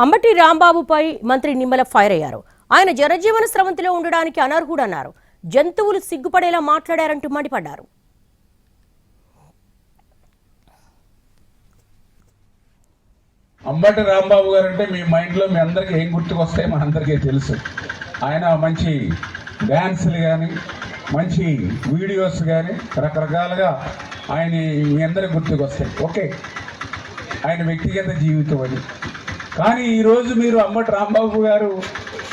అంబటి రాంబాబుపై మంత్రి నిమ్మల ఫైర్ అయ్యారు. ఆయన జనజీవన స్రవంతిలో ఉండడానికి అనర్హుడన్నారు. జంతువులు సిగ్గుపడేలా మాట్లాడారంటూ మండిపడ్డారు. అంబటి రాంబాబు గారు అంటే మీ మైండ్లో మీ అందరికీ ఏం గుర్తుకొస్తాయి మనందరికీ తెలుసు. ఆయన మంచి డ్యాన్సులు కానీ మంచి వీడియోస్ కానీ రకరకాలుగా ఆయన మీ అందరికి గుర్తుకొస్తాయి. ఓకే, ఆయన వ్యక్తిగత జీవితం అది. కానీ ఈరోజు మీరు అంబటి రాంబాబు గారు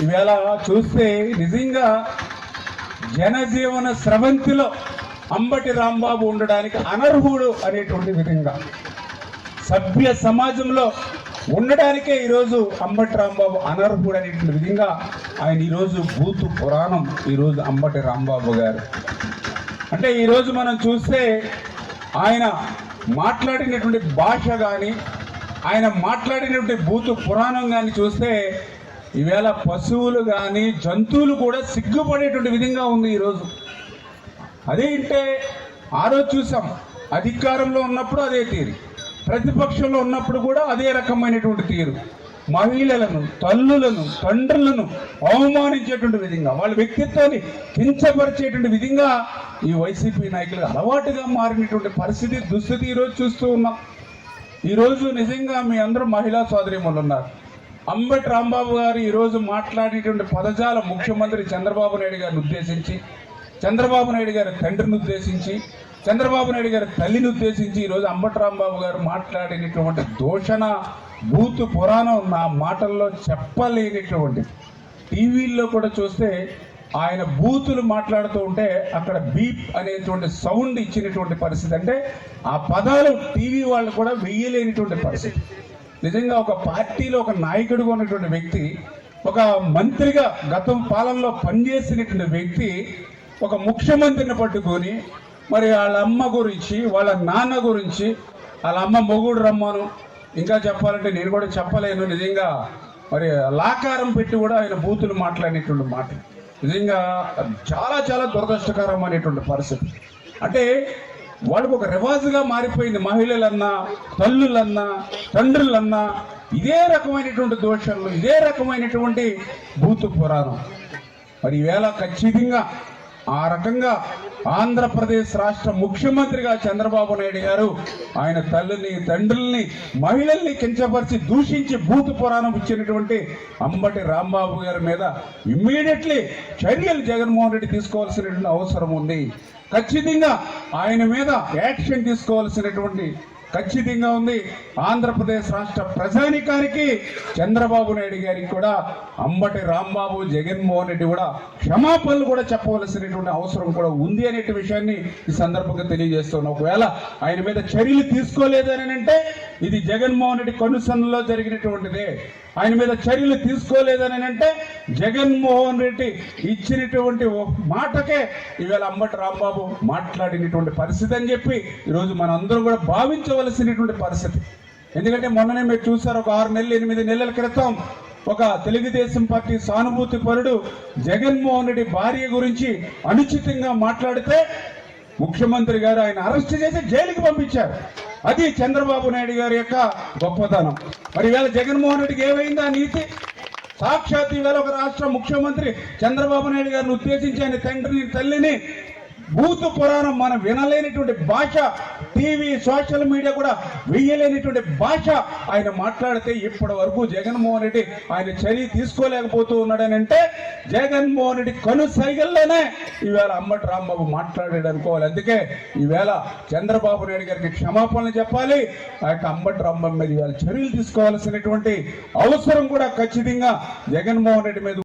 ఈవేళ చూస్తే నిజంగా జనజీవన స్రవంతిలో అంబటి రాంబాబు ఉండడానికి అనర్హుడు అనేటువంటి విధంగా సభ్య సమాజంలో ఉండడానికే ఈరోజు అంబటి రాంబాబు అనర్హుడు అనేటువంటి విధంగా ఆయన ఈరోజు బూతు పురాణం ఈరోజు అంబటి రాంబాబు గారు. అంటే ఈరోజు మనం చూస్తే ఆయన మాట్లాడినటువంటి భాష కానీ ఆయన మాట్లాడినటువంటి బూతు పురాణం కానీ చూస్తే ఈవేళ పశువులు కానీ జంతువులు కూడా సిగ్గుపడేటువంటి విధంగా ఉంది ఈరోజు. అదేంటే ఆ రోజు చూసాం, అధికారంలో ఉన్నప్పుడు అదే తీరు, ప్రతిపక్షంలో ఉన్నప్పుడు కూడా అదే రకమైనటువంటి తీరు. మహిళలను, తల్లులను, తండ్రులను అవమానించేటువంటి విధంగా, వాళ్ళ వ్యక్తిత్వాన్ని కించపరిచేటువంటి విధంగా ఈ వైసీపీ నాయకులకు అలవాటుగా మారినటువంటి పరిస్థితి, దుస్థితి ఈరోజు చూస్తూ ఉన్నాం. ఈరోజు నిజంగా మీ అందరూ మహిళా సోదరీమణులు ఉన్నారు. అంబటి రాంబాబు గారు ఈరోజు మాట్లాడేటువంటి పదజాల ముఖ్యమంత్రి చంద్రబాబు నాయుడు గారిని ఉద్దేశించి, చంద్రబాబు నాయుడు గారి తండ్రిని ఉద్దేశించి, చంద్రబాబు నాయుడు గారి తల్లిని ఉద్దేశించి ఈరోజు అంబటి రాంబాబు గారు మాట్లాడినటువంటి దూషణ బూతు పురాణం నా మాటల్లో చెప్పలేనటువంటి. టీవీల్లో కూడా చూస్తే ఆయన బూతులు మాట్లాడుతూ ఉంటే అక్కడ బీప్ అనేటువంటి సౌండ్ ఇచ్చినటువంటి పరిస్థితి. అంటే ఆ పదాలు టీవీ వాళ్ళు కూడా వెయ్యలేనిటువంటి పరిస్థితి. నిజంగా ఒక పార్టీలో ఒక నాయకుడిగా ఉన్నటువంటి వ్యక్తి, ఒక మంత్రిగా గతం పాలనలో పనిచేసినటువంటి వ్యక్తి ఒక ముఖ్యమంత్రిని పట్టుకొని మరి వాళ్ళ అమ్మ గురించి, వాళ్ళ నాన్న గురించి, వాళ్ళ అమ్మ మొగుడు రమ్మను, ఇంకా చెప్పాలంటే నేను కూడా చెప్పలేను. నిజంగా మరి లాకారం పెట్టి కూడా ఆయన బూతులు మాట్లాడినటువంటి మాట నిజంగా చాలా చాలా దురదృష్టకరం అనేటువంటి పరిస్థితి. అంటే వాళ్ళకు ఒక రివాజుగా మారిపోయింది. మహిళలన్నా, తల్లులన్నా, తండ్రులన్నా ఇదే రకమైనటువంటి దోషాలు, ఇదే రకమైనటువంటి భూత పురాణం. మరి ఈవేళ ఖచ్చితంగా ఆ రకంగా ఆంధ్రప్రదేశ్ రాష్ట్ర ముఖ్యమంత్రిగా చంద్రబాబు నాయుడు గారు ఆయన తల్లిని, తండ్రుల్ని, మహిళల్ని కించపరిచి దూషించి భూత పురాణం ఇచ్చినటువంటి అంబటి రాంబాబు గారి మీద ఇమ్మీడియట్లీ చర్యలు జగన్మోహన్ రెడ్డి తీసుకోవాల్సినటువంటి అవసరం ఉంది. ఖచ్చితంగా ఆయన మీద యాక్షన్ తీసుకోవాల్సినటువంటి ఖచ్చితంగా ఉంది. ఆంధ్రప్రదేశ్ రాష్ట్ర ప్రజానికానికి, చంద్రబాబు నాయుడు గారికి కూడా అంబటి రాంబాబు, జగన్మోహన్ రెడ్డి కూడా క్షమాపణలు కూడా చెప్పవలసినటువంటి అవసరం కూడా ఉంది అనే విషయాన్ని ఈ సందర్భంగా తెలియజేస్తున్నాం. ఒకవేళ ఆయన మీద చర్యలు తీసుకోలేదని అంటే ఇది జగన్మోహన్ రెడ్డి కనుసన్నలో జరిగినటువంటిదే. ఆయన మీద చర్యలు తీసుకోలేదని అంటే జగన్మోహన్ రెడ్డి ఇచ్చినటువంటి మాటకే ఈవేళ అంబటి రాంబాబు మాట్లాడినటువంటి పరిస్థితి అని చెప్పి ఈరోజు మనందరం కూడా భావించవలసినటువంటి పరిస్థితి. ఎందుకంటే మొన్ననే మీరు చూసారు, ఒక 6 నెలలు 8 నెలల క్రితం ఒక తెలుగుదేశం పార్టీ సానుభూతి పరుడు జగన్మోహన్ రెడ్డి భార్య గురించి అనుచితంగా మాట్లాడితే ముఖ్యమంత్రి గారు ఆయన అరెస్ట్ చేసి జైలుకి పంపించారు. అది చంద్రబాబు నాయుడు గారి యొక్క గొప్పతనం. మరి ఈవేళ జగన్మోహన్ రెడ్డికి ఏమైందా నీతి? సాక్షాత్ ఈవేళ ఒక రాష్ట్ర ముఖ్యమంత్రి చంద్రబాబు నాయుడు గారిని ఉద్దేశించి ఆయన తండ్రిని, తల్లిని భూత పురాణం మనం వినలేనిటువంటి భాష, టీవీ, సోషల్ మీడియా కూడా వెయ్యలేనిటువంటి భాష ఆయన మాట్లాడితే ఇప్పటి వరకు జగన్మోహన్ రెడ్డి ఆయన చర్య తీసుకోలేకపోతూ ఉన్నాడని అంటే జగన్మోహన్ రెడ్డి కనుసైగల్లోనే ఈవేళ అంబటి రాంబాబు మాట్లాడాడు అనుకోవాలి. అందుకే ఈవేళ చంద్రబాబు నాయుడు గారికి క్షమాపణలు చెప్పాలి. ఆ యొక్క అంబటి రాంబాబు మీద ఈవేళ చర్యలు తీసుకోవాల్సినటువంటి అవసరం కూడా ఖచ్చితంగా జగన్మోహన్ రెడ్డి మీద